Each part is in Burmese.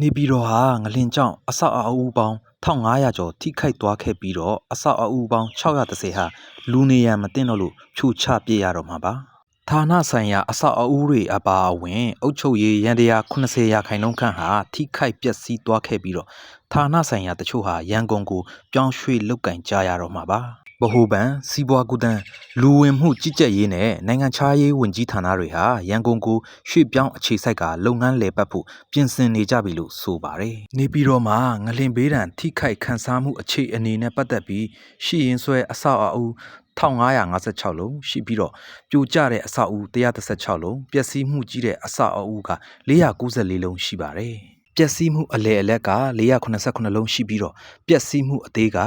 နေပြည်တော်ဟာငလင်ကြောင့်အဆောက်အဦပေါင်း1500ကျော်ထိခိုက်သွားခဲ့ပြီးတော့အဆောက်အဦပေါင်း630ဟာလူနေရန်မသင့်တော့လို့ဖြိုချပြစ်ရတော့မှာပါဌာနဆိုင်ရာအဆောက်အဦတွေအပါအဝင်အုပ်ချုပ်ရေးရန်တရား80ရာခိုင်နှုန်းခန့်ဟာထိခိုက်ပျက်စီးသွားခဲ့ပြီးတော့ဌာနဆိုင်ရာတချို့ဟာရန်ကုန်ကိုပြောင်းရွှေ့လုတ်ကင်ကြရတော့မှာပါဗဟိုဘဏ်စီးပွားကူးသန်းလူဝင်မှုကြီးကြပ်ရေးနဲ့နိုင်ငံခြားရေးဝန်ကြီးဌာနတွေဟာရန်ကုန်ကိုရွှေ့ပြောင်းအခြေစိုက်ကလုပ်ငန်းလည်ပတ်ဖို့ပြင်ဆင်နေကြပြီလို့ဆိုပါတယ်။နေပြည်တော်မှာငလင်ဘေးဒဏ်ထိခိုက်ခန်းစားမှုအခြေအနေနဲ့ပတ်သက်ပြီးရှီရင်ဆွဲအဆောက်အဦ1556လုံးရှိပြီးတော့ပြိုကျတဲ့အဆောက်အဦ136လုံးပျက်စီးမှုကြီးတဲ့အဆောက်အဦက494လုံးရှိပါတယ်။ပျက်စီးမှုအလဲအလက်က489လုံးရှိပြီးတော့ပျက်စီးမှုအသေးက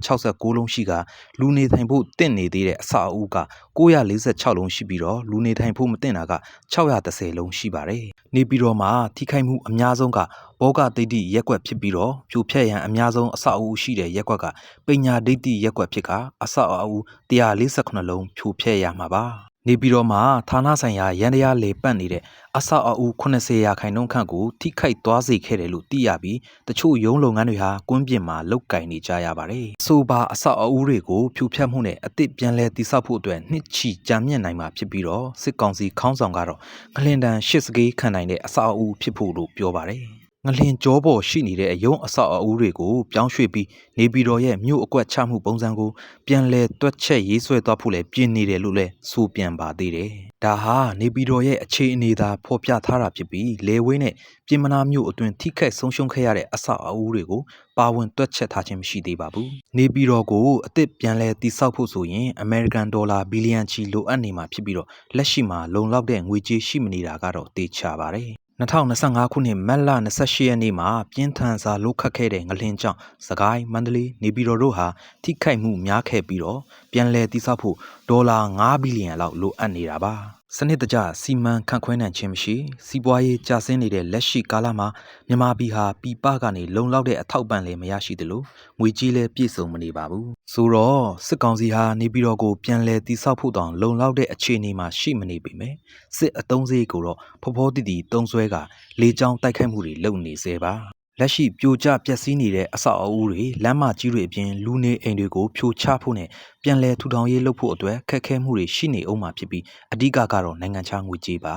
469လုံးရှိကလူနေထိုင်ဖို့တင့်နေသေးတဲ့အဆောက်အဦက946လုံးရှိပြီးတော့လူနေထိုင်ဖို့မတင့်တာက630လုံးရှိပါတယ်။နေပြည်တော်မှာထိခိုက်မှုအများဆုံးကဘောဂဒိဋ္ဌိရက်ကွက်ဖြစ်ပြီးတော့ပြိုဖျက်ရန်အများဆုံးအဆောက်အဦရှိတဲ့ရက်ကွက်ကပညာဒိဋ္ဌိရက်ကွက်ဖြစ်ကအဆောက်အဦ148လုံးဖြိုဖျက်ရမှာပါ။နေပြည်တော်မှာဌာနဆိုင်ရာရန်တရားလေပတ်နေတဲ့အဆောက်အဦ80ရာခိုင်နှုန်းခန့်ကိုထိခိုက်သွားစေခဲ့တယ်လို့သိရပြီးတချို့ရုံးလုပ်ငန်းတွေဟာကွင်းပြင်မှာလုတ်ကင်နေကြရပါတယ်။ဆိုပါအဆောက်အဦတွေကိုဖြိုဖျက်မှုနဲ့အသစ်ပြန်လည်တည်ဆောက်ဖို့အတွက်နှစ်ချီကြာမြင့်နိုင်မှာဖြစ်ပြီးတော့စစ်ကောင်စီခေါင်းဆောင်ကတော့ငလင်တန်ရှစ်စကေးခံနိုင်တဲ့အဆောက်အဦဖြစ်ဖို့လို့ပြောပါတယ်။ငလင်ကြောပေါ်ရှိနေတဲ့အယုံအဆောက်အဦတွေကိုပြောင်းရွှေ့ပြီးနေပြည်တော်ရဲ့မြို့အကွက်ချမှုပုံစံကိုပြန်လည်တွက်ချက်ရေးဆွဲသွားဖို့လည်းပြင်နေတယ်လို့လည်းဆိုပြန်ပါသေးတယ်။ဒါဟာနေပြည်တော်ရဲ့အခြေအနေသာဖော်ပြထားတာဖြစ်ပြီးလေဝေးနဲ့ပြင်မနာမြို့အတွင်းထိခိုက်ဆုံးရှုံးခဲ့ရတဲ့အဆောက်အဦတွေကိုပါဝင်တွက်ချက်ထားခြင်းမရှိသေးပါဘူး။နေပြည်တော်ကိုအသစ်ပြန်လည်တည်ဆောက်ဖို့ဆိုရင်အမေရိကန်ဒေါ်လာဘီလီယံချီလိုအပ်နေမှာဖြစ်ပြီးတော့လက်ရှိမှာလုံလောက်တဲ့ငွေကြေးရှိမနေတာကတော့သေချာပါတယ်။2025ခုနှစ်မတ်လ28ရက်နေ့မှာပြင်းထန်စွာလှုပ်ခတ်ခဲ့တဲ့ငလျင်ကြောင့်စကိုင်းမန္တလေးနေပြည်တော်တို့ဟာထိခိုက်မှုများခဲ့ပြီးတော့ပြန်လည်တည်ဆောက်ဖို့ဒေါ်လာ9ဘီလီယံလောက်လိုအပ်နေတာပါစနစ်တကျစီမံခန့်ခွဲနိုင်ခြင်းမရှိစီးပွားရေးကျဆင်းနေတဲ့လက်ရှိကာလမှာမြန်မာပြည်ဟာပြည်ပကနေလုံလောက်တဲ့အထောက်ပံ့လည်းမရရှိသလိုငွေကြေးလည်းပြည့်စုံမနေပါဘူးဆိုတော့စစ်ကောင်စီဟာနေပြည်တော်ကိုပြန်လည်တည်ဆောက်ဖို့တောင်လုံလောက်တဲ့အခြေအနေမှာရှိမနေပေမဲ့စစ်အုံစည်းကိုတော့ဖော်ဖော်တည်တည်တုံးဆွဲကလေကြောင်းတိုက်ခိုက်မှုတွေလုပ်နေစေပါလက်ရှိပြိုကျပျက်စီးနေတဲ့အဆောက်အဦတွေလမ်းမကြီးတွေအပြင်လူနေအိမ်တွေကိုဖြိုချဖို့နဲ့ပြန်လည်ထူထောင်ရေးလုပ်ဖို့အတွက်ခက်ခဲမှုတွေရှိနေအောင်မှာဖြစ်ပြီးအဓိကကတော့နိုင်ငံခြားငွေကြေးပါ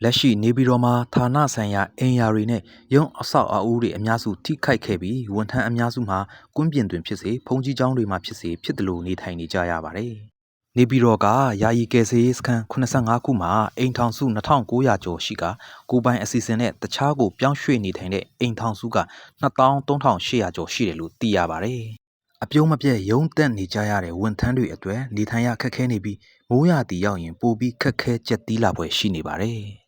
လက်ရှိနေပြည်တော်မှာဌာနဆိုင်ရာအင်ယာတွေနဲ့ရုံးအဆောက်အဦတွေအများစုထိခိုက်ခဲ့ပြီးဝန်ထမ်းအများစုမှာကွင်းပြင်တွင်ဖြစ်စေဘုံကြီးကျောင်းတွေမှာဖြစ်စေဖြစ်တယ်လို့နေထိုင်နေကြရပါတယ်နေပြည်တော်ကယာယီကယ်ဆယ်ရေးစခန်း85ခုမှာအိမ်ထောင်စု2900ကျော်ရှိကကိုပိုင်အစီအစဉ်နဲ့တခြားကိုပြောင်းရွှေ့နေထိုင်တဲ့အိမ်ထောင်စုက23800ကျော်ရှိတယ်လို့သိရပါတယ်။အပြုံးမပြတ်ရုံးတက်နေကြရတဲ့ဝန်ထမ်းတွေအတွက်နေထိုင်ရခက်ခဲနေပြီးမိုးရာသီရောက်ရင်ပိုပြီးခက်ခဲကြက်တီးလာပွဲရှိနေပါတယ်။